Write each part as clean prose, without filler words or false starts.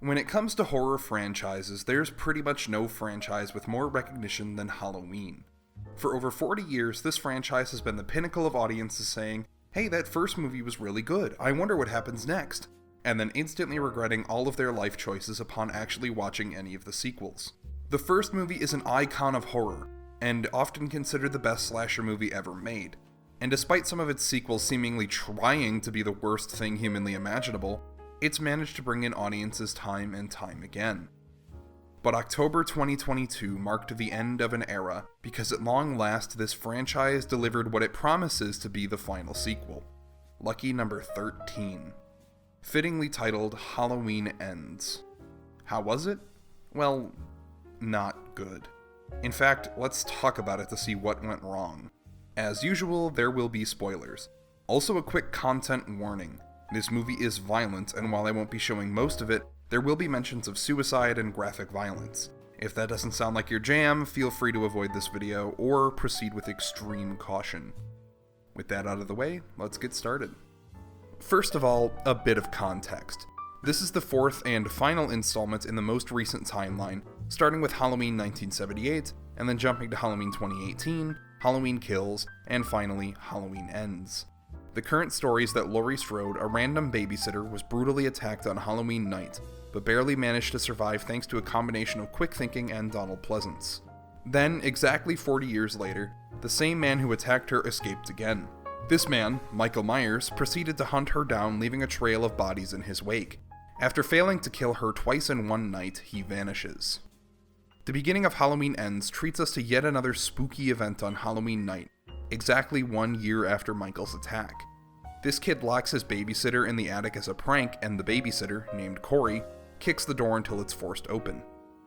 When it comes to horror franchises, there's pretty much no franchise with more recognition than Halloween. For over 40 years, this franchise has been the pinnacle of audiences saying, "Hey, that first movie was really good, I wonder what happens next," and then instantly regretting all of their life choices upon actually watching any of the sequels. The first movie is an icon of horror, and often considered the best slasher movie ever made. And despite some of its sequels seemingly trying to be the worst thing humanly imaginable, it's managed to bring in audiences time and time again. But October 2022 marked the end of an era, because at long last this franchise delivered what it promises to be the final sequel. Lucky number 13. Fittingly titled Halloween Ends. How was it? Well, not good. In fact, let's talk about it to see what went wrong. As usual, there will be spoilers. Also a quick content warning. This movie is violent, and while I won't be showing most of it, there will be mentions of suicide and graphic violence. If that doesn't sound like your jam, feel free to avoid this video, or proceed with extreme caution. With that out of the way, let's get started. First of all, a bit of context. This is the fourth and final installment in the most recent timeline, starting with Halloween 1978, and then jumping to Halloween 2018, Halloween Kills, and finally, Halloween Ends. The current story is that Laurie Strode, a random babysitter, was brutally attacked on Halloween night, but barely managed to survive thanks to a combination of quick thinking and Donald Pleasance. Then, exactly 40 years later, the same man who attacked her escaped again. This man, Michael Myers, proceeded to hunt her down, leaving a trail of bodies in his wake. After failing to kill her twice in one night, he vanishes. The beginning of Halloween Ends treats us to yet another spooky event on Halloween night, exactly 1 year after Michael's attack. This kid locks his babysitter in the attic as a prank, and the babysitter, named Corey, kicks the door until it's forced open.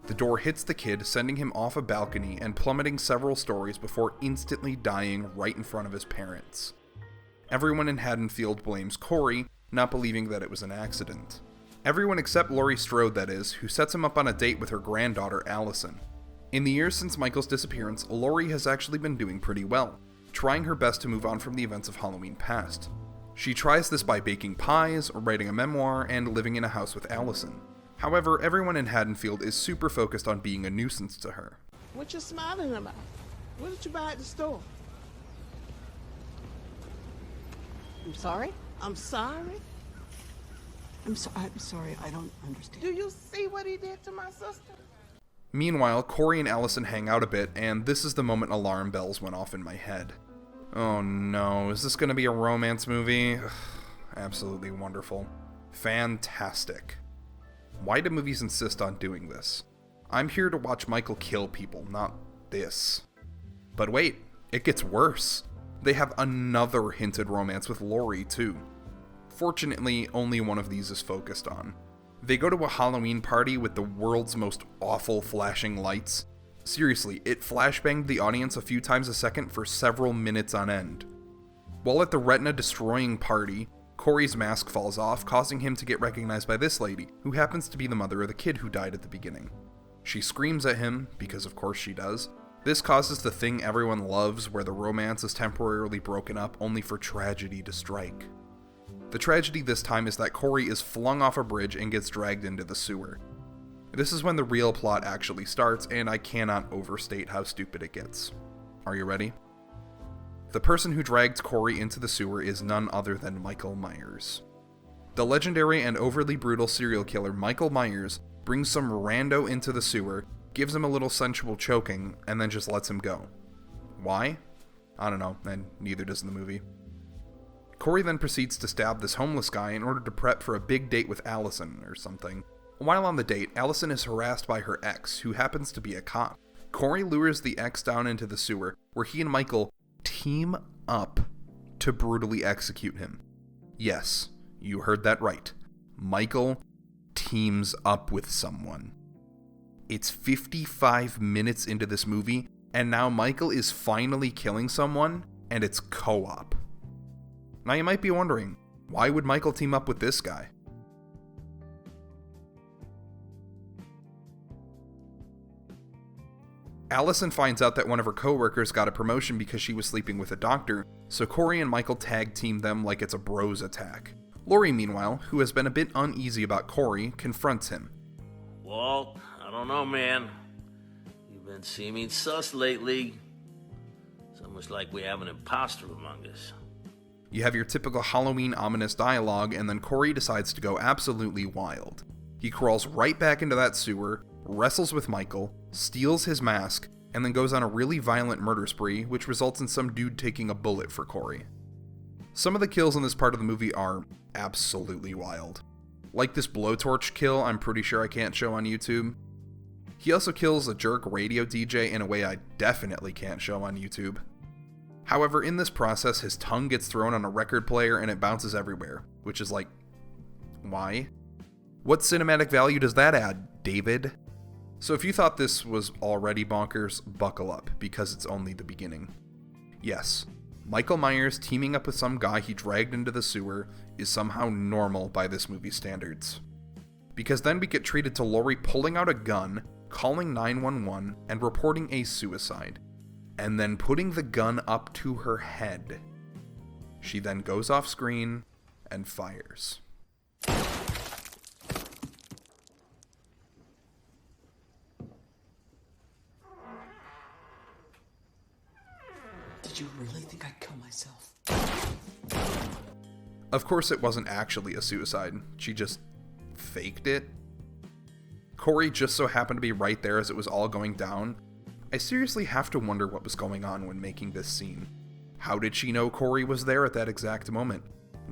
The door hits the kid, sending him off a balcony and plummeting several stories before instantly dying right in front of his parents. Everyone in Haddonfield blames Corey, not believing that it was an accident. Everyone except Laurie Strode, that is, who sets him up on a date with her granddaughter, Allison. In the years since Michael's disappearance, Laurie has actually been doing pretty well, trying her best to move on from the events of Halloween past. She tries this by baking pies, writing a memoir, and living in a house with Allison. However, everyone in Haddonfield is super focused on being a nuisance to her. What you smiling about? What did you buy at the store? I'm sorry? I'm sorry? I'm sorry, I don't understand. Do you see what he did to my sister? Meanwhile, Corey and Allison hang out a bit, and this is the moment alarm bells went off in my head. Oh no, is this going to be a romance movie? Ugh, absolutely wonderful. Fantastic. Why do movies insist on doing this? I'm here to watch Michael kill people, not this. But wait, it gets worse. They have another hinted romance with Laurie, too. Fortunately, only one of these is focused on. They go to a Halloween party with the world's most awful flashing lights. Seriously, it flashbanged the audience a few times a second for several minutes on end. While at the retina-destroying party, Corey's mask falls off, causing him to get recognized by this lady, who happens to be the mother of the kid who died at the beginning. She screams at him, because of course she does. This causes the thing everyone loves, where the romance is temporarily broken up only for tragedy to strike. The tragedy this time is that Corey is flung off a bridge and gets dragged into the sewer. This is when the real plot actually starts, and I cannot overstate how stupid it gets. Are you ready? The person who dragged Corey into the sewer is none other than Michael Myers. The legendary and overly brutal serial killer Michael Myers brings some rando into the sewer, gives him a little sensual choking, and then just lets him go. Why? I don't know, and neither does the movie. Corey then proceeds to stab this homeless guy in order to prep for a big date with Allison or something. While on the date, Allison is harassed by her ex, who happens to be a cop. Corey lures the ex down into the sewer, where he and Michael team up to brutally execute him. Yes, you heard that right. Michael teams up with someone. It's 55 minutes into this movie, and now Michael is finally killing someone, and it's co-op. Now you might be wondering, why would Michael team up with this guy? Allison finds out that one of her coworkers got a promotion because she was sleeping with a doctor, so Corey and Michael tag team them like it's a bros attack. Laurie, meanwhile, who has been a bit uneasy about Corey, confronts him. Walt, I don't know, man. You've been seeming sus lately. It's almost like we have an imposter among us. You have your typical Halloween ominous dialogue, and then Corey decides to go absolutely wild. He crawls right back into that sewer, wrestles with Michael, steals his mask, and then goes on a really violent murder spree, which results in some dude taking a bullet for Corey. Some of the kills in this part of the movie are absolutely wild. Like this blowtorch kill I'm pretty sure I can't show on YouTube. He also kills a jerk radio DJ in a way I definitely can't show on YouTube. However, in this process, his tongue gets thrown on a record player and it bounces everywhere, which is like, why? What cinematic value does that add, David? So if you thought this was already bonkers, buckle up, because it's only the beginning. Yes, Michael Myers teaming up with some guy he dragged into the sewer is somehow normal by this movie's standards. Because then we get treated to Laurie pulling out a gun, calling 911, and reporting a suicide, and then putting the gun up to her head. She then goes off screen and fires. Did you really think I'd kill myself? Of course it wasn't actually a suicide, she just faked it. Corey just so happened to be right there as it was all going down. I seriously have to wonder what was going on when making this scene. How did she know Corey was there at that exact moment?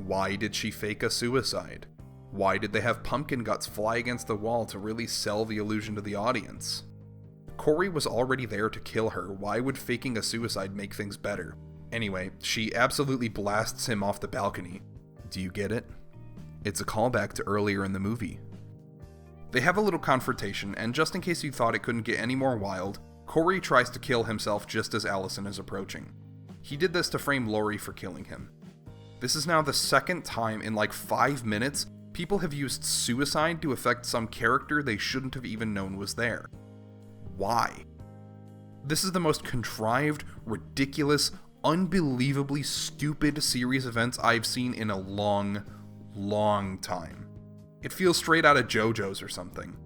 Why did she fake a suicide? Why did they have pumpkin guts fly against the wall to really sell the illusion to the audience? Corey was already there to kill her. Why would faking a suicide make things better? Anyway, she absolutely blasts him off the balcony. Do you get it? It's a callback to earlier in the movie. They have a little confrontation, and just in case you thought it couldn't get any more wild, Corey tries to kill himself just as Allison is approaching. He did this to frame Laurie for killing him. This is now the second time in like 5 minutes people have used suicide to affect some character they shouldn't have even known was there. Why? This is the most contrived, ridiculous, unbelievably stupid series of events I've seen in a long, long time. It feels straight out of JoJo's or something.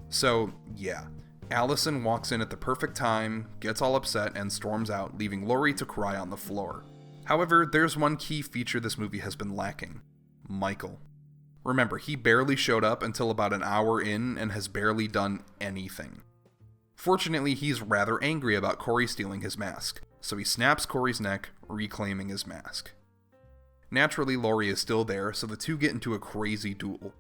So, yeah. Allison walks in at the perfect time, gets all upset, and storms out, leaving Laurie to cry on the floor. However, there's one key feature this movie has been lacking. Michael. Remember, he barely showed up until about an hour in and has barely done anything. Fortunately, he's rather angry about Corey stealing his mask, so he snaps Corey's neck, reclaiming his mask. Naturally, Laurie is still there, so the two get into a crazy duel.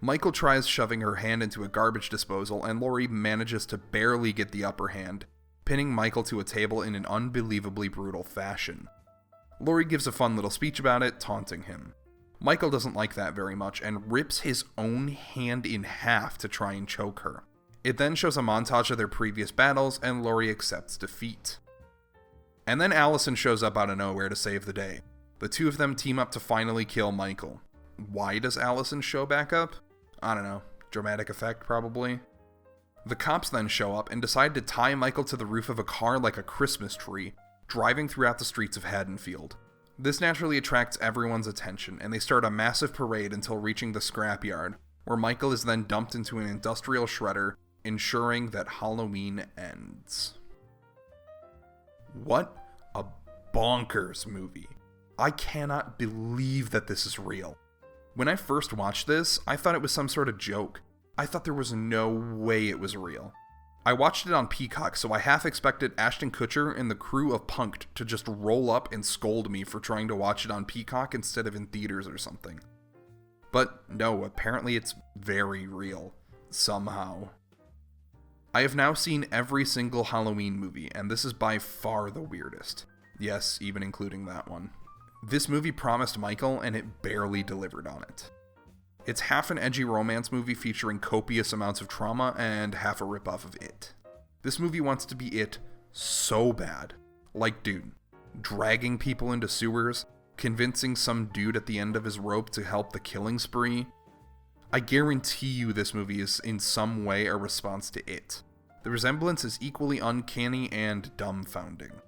Michael tries shoving her hand into a garbage disposal, and Laurie manages to barely get the upper hand, pinning Michael to a table in an unbelievably brutal fashion. Laurie gives a fun little speech about it, taunting him. Michael doesn't like that very much, and rips his own hand in half to try and choke her. It then shows a montage of their previous battles, and Laurie accepts defeat. And then Allison shows up out of nowhere to save the day. The two of them team up to finally kill Michael. Why does Allison show back up? I don't know. Dramatic effect, probably. The cops then show up and decide to tie Michael to the roof of a car like a Christmas tree, driving throughout the streets of Haddonfield. This naturally attracts everyone's attention, and they start a massive parade until reaching the scrapyard, where Michael is then dumped into an industrial shredder, ensuring that Halloween ends. What a bonkers movie. I cannot believe that this is real. When I first watched this, I thought it was some sort of joke. I thought there was no way it was real. I watched it on Peacock, so I half expected Ashton Kutcher and the crew of Punk'd to just roll up and scold me for trying to watch it on Peacock instead of in theaters or something. But no, apparently it's very real. Somehow. I have now seen every single Halloween movie, and this is by far the weirdest. Yes, even including that one. This movie promised Michael, and it barely delivered on it. It's half an edgy romance movie featuring copious amounts of trauma, and half a ripoff of It. This movie wants to be It so bad. Like, dude, dragging people into sewers, convincing some dude at the end of his rope to help the killing spree. I guarantee you this movie is in some way a response to It. The resemblance is equally uncanny and dumbfounding.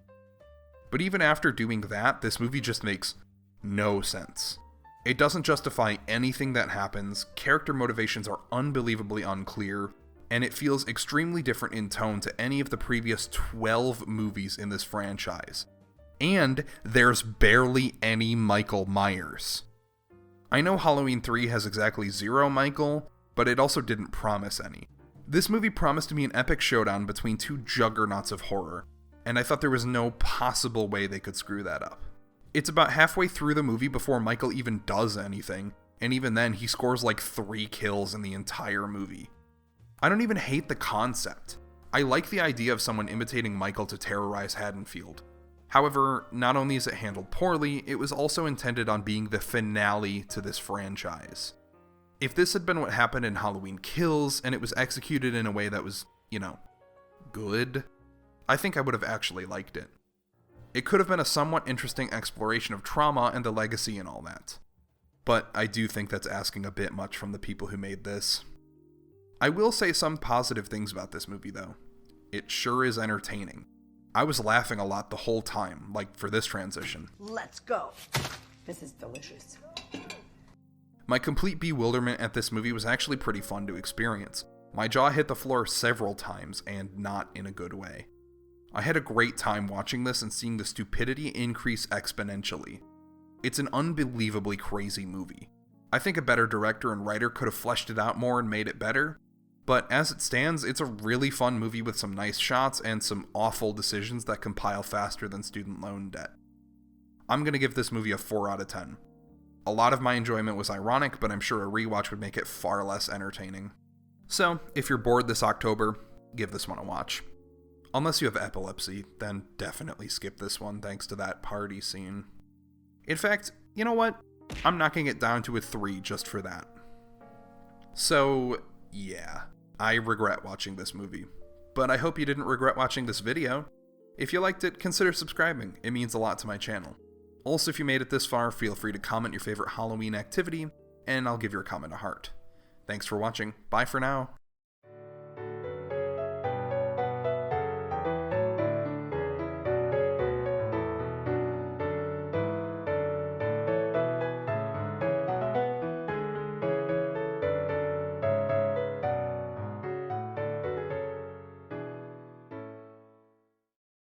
But even after doing that, this movie just makes no sense. It doesn't justify anything that happens, character motivations are unbelievably unclear, and it feels extremely different in tone to any of the previous 12 movies in this franchise. And there's barely any Michael Myers. I know Halloween 3 has exactly 0 Michael, but it also didn't promise any. This movie promised to be an epic showdown between two juggernauts of horror, and I thought there was no possible way they could screw that up. It's about halfway through the movie before Michael even does anything, and even then he scores like 3 kills in the entire movie. I don't even hate the concept. I like the idea of someone imitating Michael to terrorize Haddonfield. However, not only is it handled poorly, it was also intended on being the finale to this franchise. If this had been what happened in Halloween Kills, and it was executed in a way that was, good, I think I would have actually liked it. It could have been a somewhat interesting exploration of trauma and the legacy and all that. But I do think that's asking a bit much from the people who made this. I will say some positive things about this movie though. It sure is entertaining. I was laughing a lot the whole time, like for this transition. Let's go. This is delicious. My complete bewilderment at this movie was actually pretty fun to experience. My jaw hit the floor several times, and not in a good way. I had a great time watching this and seeing the stupidity increase exponentially. It's an unbelievably crazy movie. I think a better director and writer could have fleshed it out more and made it better, but as it stands, it's a really fun movie with some nice shots and some awful decisions that compile faster than student loan debt. I'm gonna give this movie a 4 out of 10. A lot of my enjoyment was ironic, but I'm sure a rewatch would make it far less entertaining. So, if you're bored this October, give this one a watch. Unless you have epilepsy, then definitely skip this one thanks to that party scene. In fact, you know what? I'm knocking it down to a 3 just for that. So, yeah, I regret watching this movie. But I hope you didn't regret watching this video. If you liked it, consider subscribing. It means a lot to my channel. Also, if you made it this far, feel free to comment your favorite Halloween activity, and I'll give your comment a heart. Thanks for watching. Bye for now.